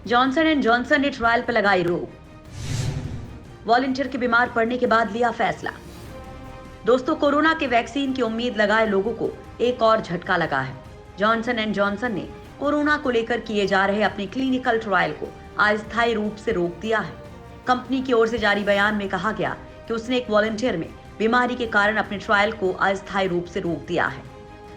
Johnson and Johnson ने trial पर लगाई रोक। वॉलंटियर के बीमार पड़ने के बाद लिया फैसला। दोस्तों, कोरोना के वैक्सीन की उम्मीद लगाए लोगों को एक और झटका लगा है। जॉनसन एंड जॉनसन ने कोरोना को लेकर किए जा रहे अपने क्लिनिकल ट्रायल को अस्थायी रूप से रोक दिया है। कंपनी की ओर से जारी बयान में कहा गया कि उसने एक वॉलंटियर में बीमारी के कारण अपने ट्रायल को अस्थायी रूप से रोक दिया है।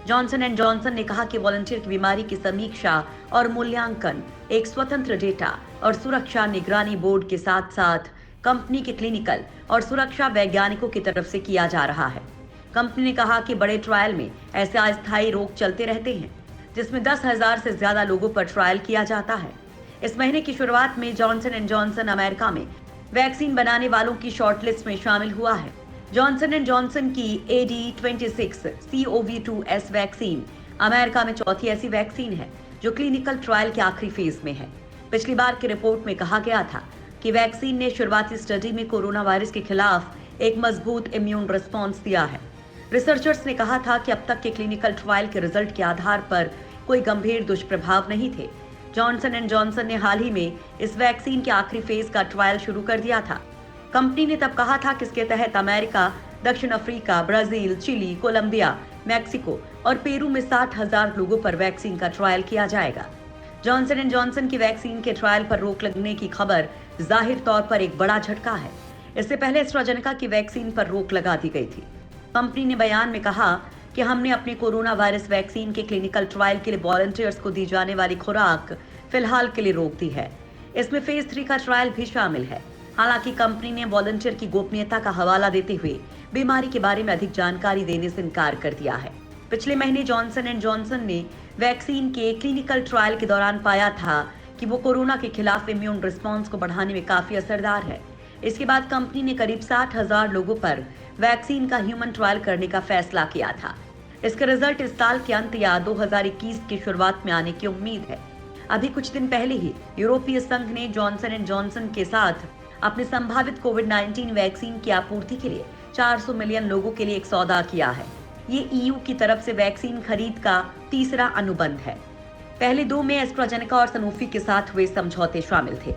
जॉनसन एंड जॉनसन ने कहा कि वॉलंटियर की बीमारी की समीक्षा और मूल्यांकन एक स्वतंत्र डेटा और सुरक्षा निगरानी बोर्ड के साथ साथ कंपनी के क्लिनिकल और सुरक्षा वैज्ञानिकों की तरफ से किया जा रहा है। कंपनी ने कहा कि बड़े ट्रायल में ऐसे अस्थायी रोक चलते रहते हैं, जिसमें 10,000 से ज्यादा लोगों पर ट्रायल किया जाता है। इस महीने की शुरुआत में जॉनसन एंड जॉनसन अमेरिका में वैक्सीन बनाने वालों की शॉर्टलिस्ट में शामिल हुआ है। जॉनसन एंड जॉनसन की AD26-CoV2S वैक्सीन अमेरिका में चौथी ऐसी वैक्सीन है जो क्लिनिकल ट्रायल के आखिरी फेज में है। पिछली बार की रिपोर्ट में कहा गया था कि वैक्सीन ने शुरुआती स्टडी में कोरोना वायरस के खिलाफ एक मजबूत इम्यून रिस्पॉन्स दिया है। रिसर्चर्स ने कहा था कि अब तक के क्लिनिकल ट्रायल के रिजल्ट के आधार पर कोई गंभीर दुष्प्रभाव नहीं थे। जॉनसन एंड जॉनसन ने हाल ही में इस वैक्सीन के आखिरी फेज का ट्रायल शुरू कर दिया था। कंपनी ने तब कहा था कि इसके तहत अमेरिका, दक्षिण Africa, Brazil, Chile, Colombia, Mexico और पेरू में 60,000 लोगों पर वैक्सीन का ट्रायल किया जाएगा। जॉनसन एंड जॉनसन की वैक्सीन के ट्रायल पर रोक लगने की खबर जाहिर तौर पर एक बड़ा झटका है। इससे पहले एस्ट्राजेनेका की वैक्सीन पर रोक लगा दी गई थी। कंपनी ने बयान में कहा कि हमने अपने कोरोना वायरस वैक्सीन के क्लिनिकल ट्रायल के लिए वॉलंटियर्स को दी जाने वाली खुराक फिलहाल के लिए रोक दी है। इसमें फेज 3 का ट्रायल भी शामिल है। हालांकि कंपनी ने वॉलंटियर की गोपनीयता का हवाला देते हुए बीमारी के बारे में अधिक जानकारी देने से इनकार कर दिया है। पिछले महीने जॉनसन एंड जॉनसन ने वैक्सीन के क्लिनिकल ट्रायल के दौरान पाया था कि वो कोरोना के खिलाफ इम्यून रिस्पॉन्स को बढ़ाने में काफी असरदार है। इसके बाद कंपनी ने करीब 60,000 लोगों पर वैक्सीन का ह्यूमन ट्रायल करने का फैसला किया था। इसका रिजल्ट इस साल के अंत या 2021 की शुरुआत में आने की उम्मीद है। अभी कुछ दिन पहले ही यूरोपीय संघ ने जॉनसन एंड जॉनसन के साथ अपने संभावित कोविड-19 वैक्सीन की आपूर्ति के लिए 400 मिलियन लोगों के लिए एक सौदा किया है। ये EU की तरफ से वैक्सीन खरीद का तीसरा अनुबंध है। पहले 2 में एस्ट्राजेनेका और सनोफी के साथ हुए समझौते शामिल थे।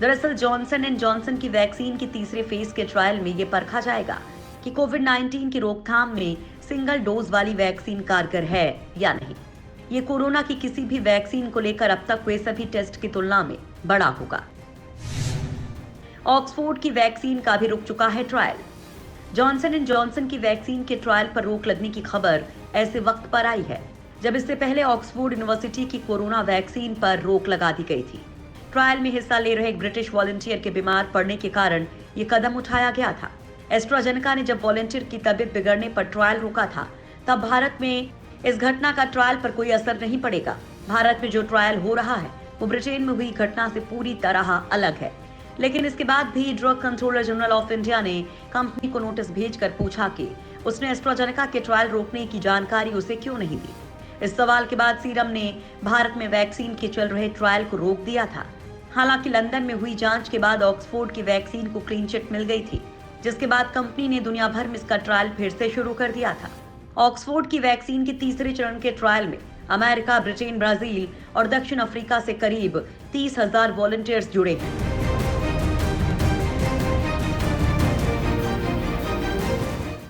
दरअसल जॉनसन एंड जॉनसन की वैक्सीन के तीसरे फेज के ट्रायल में ये परखा जाएगा कि कोविड-19 की रोकथाम में सिंगल डोज वाली वैक्सीन कारगर है या नहीं। ये कोरोना की किसी भी वैक्सीन को लेकर अब तक हुए सभी टेस्ट की तुलना में बड़ा होगा। ऑक्सफोर्ड की वैक्सीन का भी रुक चुका है ट्रायल। जॉनसन एंड जॉनसन की वैक्सीन के ट्रायल पर रोक लगने की खबर ऐसे वक्त पर आई है जब इससे पहले ऑक्सफोर्ड यूनिवर्सिटी की कोरोना वैक्सीन पर रोक लगा दी गई थी। ट्रायल में हिस्सा ले रहे एक ब्रिटिश वॉलंटियर के बीमार पड़ने के कारण ये कदम उठाया गया था। एस्ट्राजेनेका ने जब वॉलंटियर की तबीयत बिगड़ने पर ट्रायल रोका था, तब भारत में इस घटना का ट्रायल पर कोई असर नहीं पड़ेगा। भारत में जो ट्रायल हो रहा है वो ब्रिटेन में हुई घटना से पूरी तरह अलग है। लेकिन इसके बाद भी drug controller general of India ने कंपनी को नोटिस भेजकर पूछा कि उसने एस्ट्राजेनेका के ट्रायल रोकने की जानकारी उसे क्यों नहीं दी। इस सवाल के बाद सीरम ने भारत में वैक्सीन के चल रहे ट्रायल को रोक दिया था। हालांकि लंदन में हुई जांच के बाद ऑक्सफोर्ड की वैक्सीन को क्लीन चिट मिल गई थी, जिसके बाद कंपनी ने दुनिया भर में इसका ट्रायल फिर से शुरू कर दिया था। ऑक्सफोर्ड की वैक्सीन के तीसरे चरण के ट्रायल में अमेरिका, ब्रिटेन, ब्राजील और दक्षिण अफ्रीका से करीब 30,000 वॉलंटियर्स जुड़े हैं।